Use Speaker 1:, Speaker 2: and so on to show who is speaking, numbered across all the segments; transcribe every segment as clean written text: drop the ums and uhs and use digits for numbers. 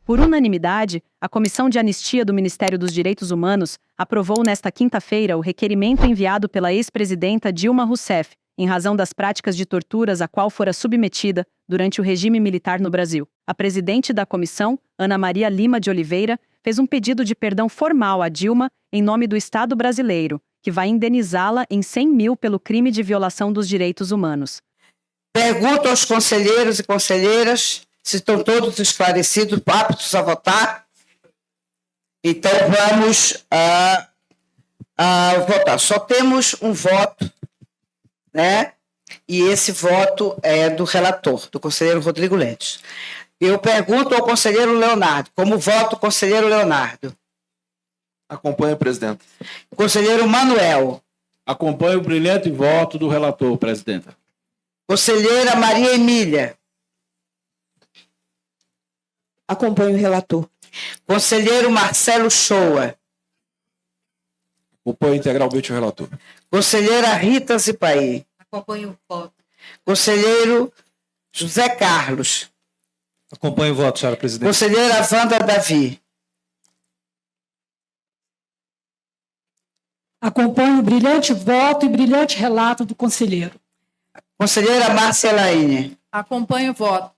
Speaker 1: Por unanimidade, a Comissão de Anistia do Ministério dos Direitos Humanos aprovou nesta quinta-feira o requerimento enviado pela ex-presidenta Dilma Rousseff, em razão das práticas de torturas a qual fora submetida durante o regime militar no Brasil. A presidente da comissão, Ana Maria Lima de Oliveira, fez um pedido de perdão formal a Dilma em nome do Estado brasileiro, que vai indenizá-la em 100 mil pelo crime de violação dos direitos humanos.
Speaker 2: Pergunto aos conselheiros e conselheiras se estão todos esclarecidos, aptos a votar. Então, vamos votar. Só temos um voto, né? E esse voto é do relator, do conselheiro Rodrigo Ledes. Eu pergunto ao conselheiro Leonardo. Como vota o conselheiro Leonardo?
Speaker 3: Acompanho, presidente.
Speaker 2: Conselheiro Manuel.
Speaker 4: Acompanho o brilhante voto do relator, presidenta.
Speaker 2: Conselheira Maria Emília.
Speaker 5: Acompanho o relator.
Speaker 2: Conselheiro Marcelo Shoa.
Speaker 3: Acompanho integralmente o relator.
Speaker 2: Conselheira Rita Zipaí.
Speaker 5: Acompanho o voto.
Speaker 2: Conselheiro José Carlos.
Speaker 6: Acompanho o voto, senhora presidente.
Speaker 2: Conselheira Wanda Davi.
Speaker 7: Acompanho o brilhante voto e brilhante relato do conselheiro.
Speaker 2: Conselheira Márcia Laine.
Speaker 5: Acompanho o voto.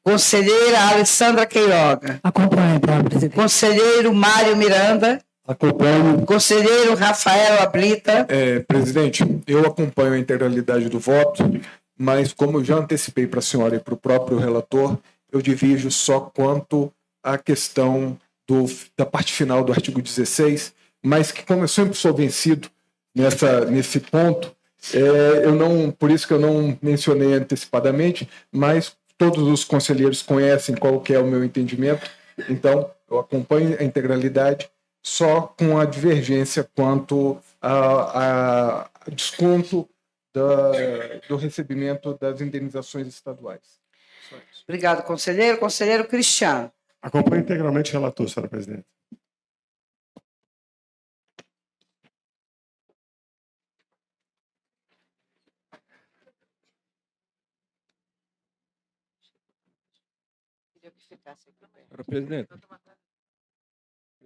Speaker 2: Conselheira Alessandra Queiroga.
Speaker 7: Acompanho, presidente.
Speaker 2: Conselheiro Mário Miranda.
Speaker 6: Acompanho.
Speaker 2: Conselheiro Rafael Ablita.
Speaker 8: Presidente, eu acompanho a integralidade do voto, mas como eu já antecipei para a senhora e para o próprio relator, eu divido só quanto à questão da parte final do artigo 16, mas que como eu sempre sou vencido nesse ponto, por isso que eu não mencionei antecipadamente, mas todos os conselheiros conhecem qual que é o meu entendimento, então eu acompanho a integralidade só com a divergência quanto a desconto do recebimento das indenizações estaduais.
Speaker 2: Obrigado, conselheiro. Conselheiro Cristiano.
Speaker 6: Acompanho integralmente o relator, senhora presidente.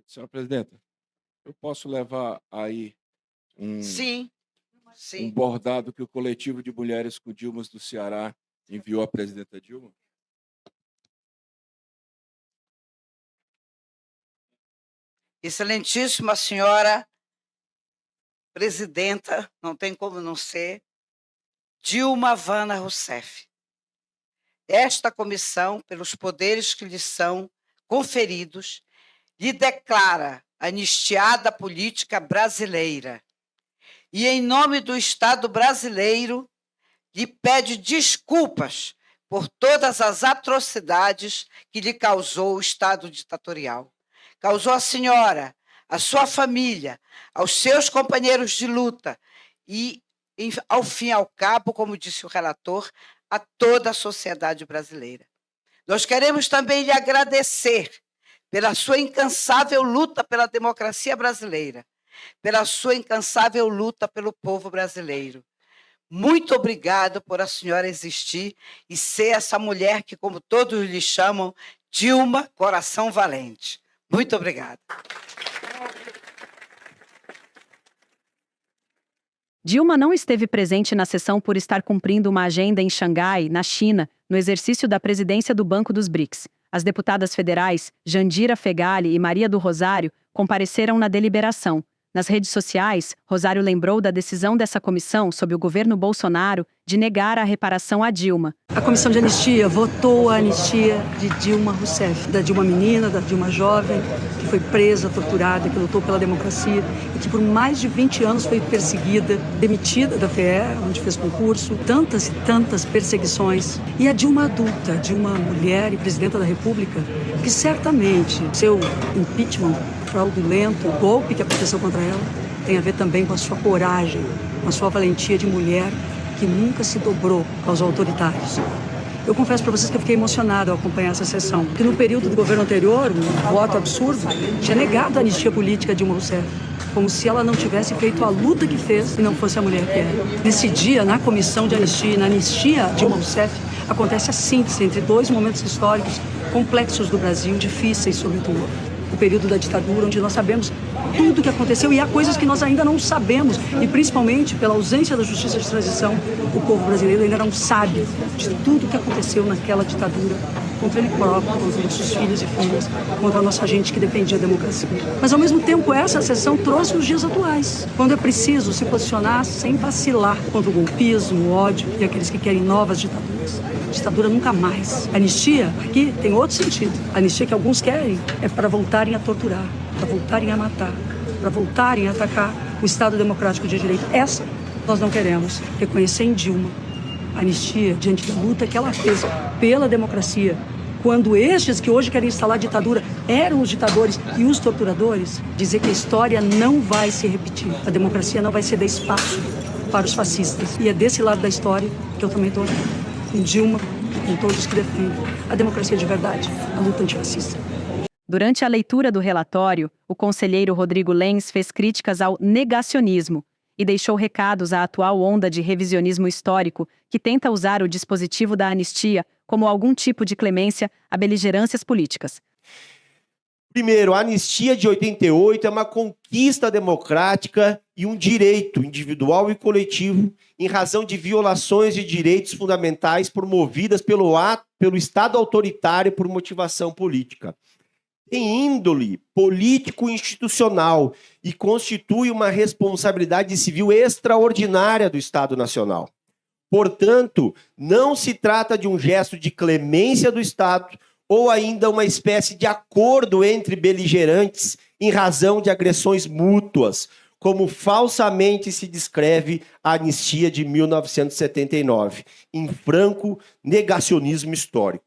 Speaker 3: Senhora presidenta, eu posso levar aí um bordado que o coletivo de mulheres com Dilmas do Ceará enviou à presidenta Dilma?
Speaker 2: Excelentíssima senhora presidenta, não tem como não ser, Dilma Vana Rousseff. Esta comissão, pelos poderes que lhe são conferidos, lhe declara anistiada política brasileira e, em nome do Estado brasileiro, lhe pede desculpas por todas as atrocidades que lhe causou o Estado ditatorial. Causou à senhora, à sua família, aos seus companheiros de luta e, ao fim e ao cabo, como disse o relator, a toda a sociedade brasileira. Nós queremos também lhe agradecer pela sua incansável luta pela democracia brasileira, pela sua incansável luta pelo povo brasileiro. Muito obrigado por a senhora existir e ser essa mulher que, como todos lhe chamam, Dilma Coração Valente. Muito obrigada.
Speaker 1: Dilma não esteve presente na sessão por estar cumprindo uma agenda em Xangai, na China, no exercício da presidência do Banco dos BRICS. As deputadas federais, Jandira Fegali e Maria do Rosário, compareceram na deliberação. Nas redes sociais, Rosário lembrou da decisão dessa comissão sob o governo Bolsonaro de negar a reparação a Dilma.
Speaker 7: A comissão de anistia votou a anistia de Dilma Rousseff, da Dilma menina, da Dilma jovem, que foi presa, torturada, que lutou pela democracia e que por mais de 20 anos foi perseguida, demitida da FE, onde fez concurso, tantas e tantas perseguições. E a Dilma adulta, Dilma mulher e presidenta da República, que certamente seu impeachment fraudulento, o golpe que aconteceu contra ela, tem a ver também com a sua coragem, com a sua valentia de mulher que nunca se dobrou aos autoritários. Eu confesso para vocês que eu fiquei emocionada ao acompanhar essa sessão, porque no período do governo anterior, um voto absurdo, tinha negado a anistia política a Dilma Rousseff, como se ela não tivesse feito a luta que fez e não fosse a mulher que era. Nesse dia, na comissão de anistia, na anistia Dilma Rousseff, acontece a síntese entre dois momentos históricos complexos do Brasil, difíceis sobretudo. O período da ditadura, onde nós sabemos tudo o que aconteceu e há coisas que nós ainda não sabemos. E principalmente pela ausência da justiça de transição, o povo brasileiro ainda não sabe de tudo o que aconteceu naquela ditadura, contra ele próprio, contra nossos filhos e filhas, contra a nossa gente que defendia a democracia. Mas, ao mesmo tempo, essa sessão trouxe os dias atuais, quando é preciso se posicionar sem vacilar contra o golpismo, o ódio e aqueles que querem novas ditaduras. Ditadura nunca mais. A anistia, aqui, tem outro sentido. A anistia que alguns querem é para voltarem a torturar, para voltarem a matar, para voltarem a atacar o Estado Democrático de Direito. Essa nós não queremos. Reconhecer em Dilma a anistia diante da luta que ela fez pela democracia, quando estes que hoje querem instalar a ditadura eram os ditadores e os torturadores, dizer que a história não vai se repetir. A democracia não vai ceder espaço para os fascistas. E é desse lado da história que eu também estou com Dilma, com todos que defendem a democracia de verdade, a luta antifascista.
Speaker 1: Durante a leitura do relatório, o conselheiro Rodrigo Lenz fez críticas ao negacionismo e deixou recados à atual onda de revisionismo histórico que tenta usar o dispositivo da anistia como algum tipo de clemência a beligerâncias políticas.
Speaker 9: Primeiro, a anistia de 88 é uma conquista democrática e um direito individual e coletivo em razão de violações de direitos fundamentais promovidas pelo Estado autoritário por motivação política. Tem índole político-institucional e constitui uma responsabilidade civil extraordinária do Estado Nacional. Portanto, não se trata de um gesto de clemência do Estado ou ainda uma espécie de acordo entre beligerantes em razão de agressões mútuas, como falsamente se descreve a anistia de 1979, em franco negacionismo histórico.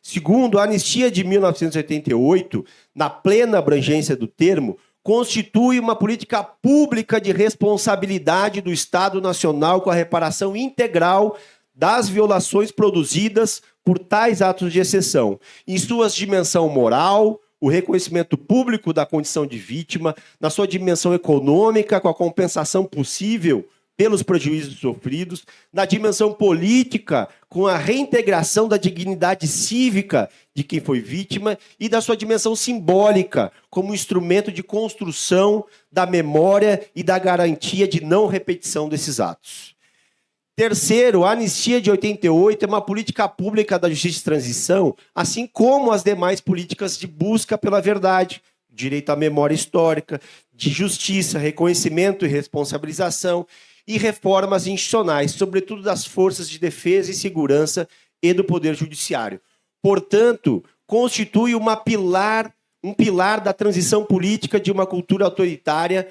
Speaker 9: Segundo, a anistia de 1988, na plena abrangência do termo, constitui uma política pública de responsabilidade do Estado Nacional com a reparação integral das violações produzidas por tais atos de exceção, em sua dimensão moral, o reconhecimento público da condição de vítima, na sua dimensão econômica, com a compensação possível pelos prejuízos sofridos, na dimensão política, com a reintegração da dignidade cívica de quem foi vítima e da sua dimensão simbólica, como instrumento de construção da memória e da garantia de não repetição desses atos. Terceiro, a anistia de 88 é uma política pública da justiça de transição, assim como as demais políticas de busca pela verdade, direito à memória histórica, de justiça, reconhecimento e responsabilização, e reformas institucionais, sobretudo das forças de defesa e segurança e do Poder Judiciário. Portanto, constitui um pilar da transição política de uma cultura autoritária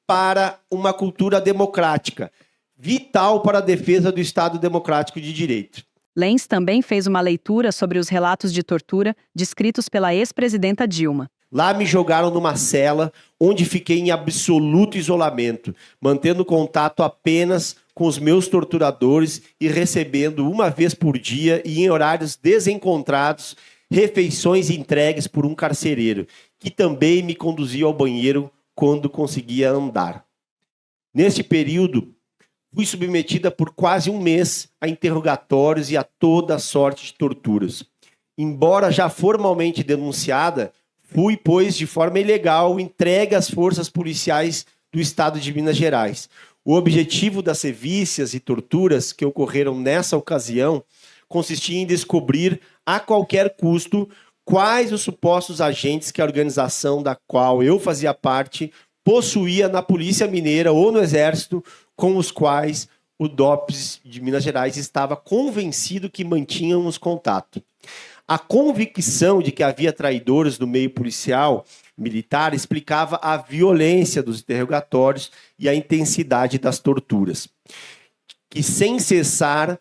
Speaker 9: para uma cultura democrática, vital para a defesa do Estado Democrático de Direito.
Speaker 1: Lenz também fez uma leitura sobre os relatos de tortura descritos pela ex-presidenta Dilma.
Speaker 9: Lá me jogaram numa cela, onde fiquei em absoluto isolamento, mantendo contato apenas com os meus torturadores e recebendo uma vez por dia e em horários desencontrados refeições entregues por um carcereiro, que também me conduzia ao banheiro quando conseguia andar. Neste período, fui submetida por quase um mês a interrogatórios e a toda sorte de torturas. Embora já formalmente denunciada, fui, pois, de forma ilegal, entregue às forças policiais do Estado de Minas Gerais. O objetivo das sevícias e torturas que ocorreram nessa ocasião consistia em descobrir, a qualquer custo, quais os supostos agentes que a organização da qual eu fazia parte possuía na Polícia Mineira ou no Exército, com os quais o DOPS de Minas Gerais estava convencido que mantínhamos contato. A convicção de que havia traidores no meio policial militar explicava a violência dos interrogatórios e a intensidade das torturas, que sem cessar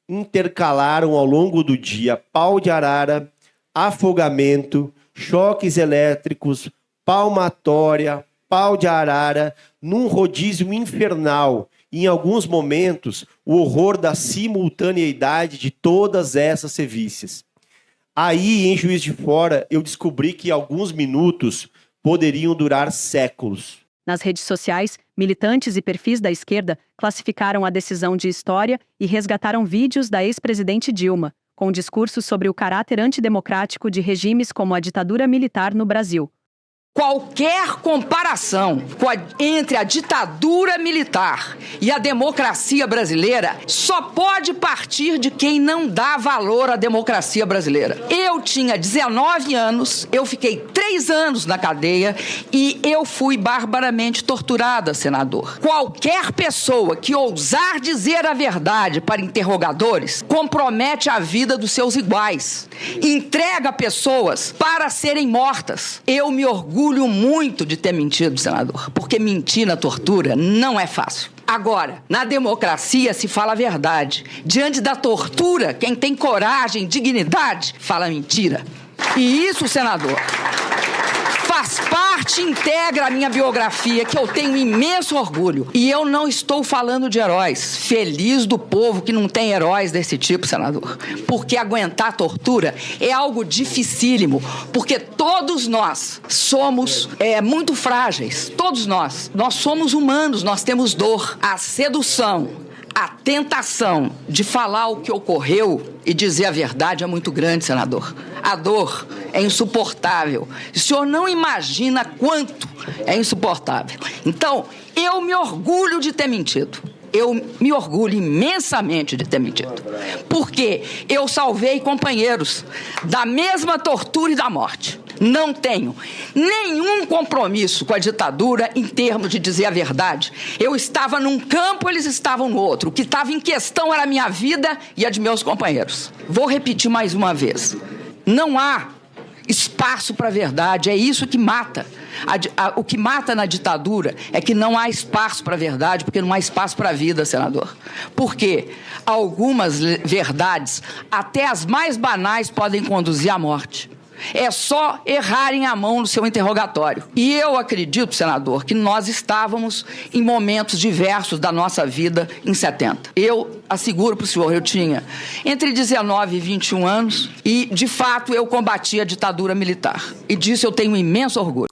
Speaker 9: intercalaram ao longo do dia pau de arara, afogamento, choques elétricos, palmatória, pau de arara, num rodízio infernal. E, em alguns momentos, o horror da simultaneidade de todas essas sevícias. Aí, em Juiz de Fora, eu descobri que alguns minutos poderiam durar séculos.
Speaker 1: Nas redes sociais, militantes e perfis da esquerda classificaram a decisão de história e resgataram vídeos da ex-presidente Dilma, com discursos sobre o caráter antidemocrático de regimes como a ditadura militar no Brasil.
Speaker 10: Qualquer comparação entre a ditadura militar e a democracia brasileira só pode partir de quem não dá valor à democracia brasileira. Eu tinha 19 anos, eu fiquei 3 anos na cadeia e eu fui barbaramente torturada, senador. Qualquer pessoa que ousar dizer a verdade para interrogadores compromete a vida dos seus iguais. Entrega pessoas para serem mortas. Eu me orgulho muito de ter mentido, senador, porque mentir na tortura não é fácil. Agora, na democracia se fala a verdade. Diante da tortura, quem tem coragem, dignidade, fala mentira. E isso, senador, faz parte, integra a minha biografia, que eu tenho imenso orgulho. E eu não estou falando de heróis. Feliz do povo que não tem heróis desse tipo, senador. Porque aguentar a tortura é algo dificílimo. Porque todos nós somos muito frágeis. Todos nós. Nós somos humanos, nós temos dor. A sedução, a tentação de falar o que ocorreu e dizer a verdade é muito grande, senador. A dor é insuportável. O senhor não imagina quanto é insuportável. Então, eu me orgulho de ter mentido. Eu me orgulho imensamente de ter mentido. Porque eu salvei companheiros da mesma tortura e da morte. Não tenho nenhum compromisso com a ditadura em termos de dizer a verdade. Eu estava num campo, eles estavam no outro. O que estava em questão era a minha vida e a de meus companheiros. Vou repetir mais uma vez. Não há espaço para a verdade, é isso que mata. O que mata na ditadura é que não há espaço para a verdade, porque não há espaço para a vida, senador. Porque algumas verdades, até as mais banais, podem conduzir à morte. É só errarem a mão no seu interrogatório. E eu acredito, senador, que nós estávamos em momentos diversos da nossa vida em 70. Eu asseguro para o senhor, eu tinha entre 19 e 21 anos e, de fato, eu combati a ditadura militar. E disso eu tenho imenso orgulho.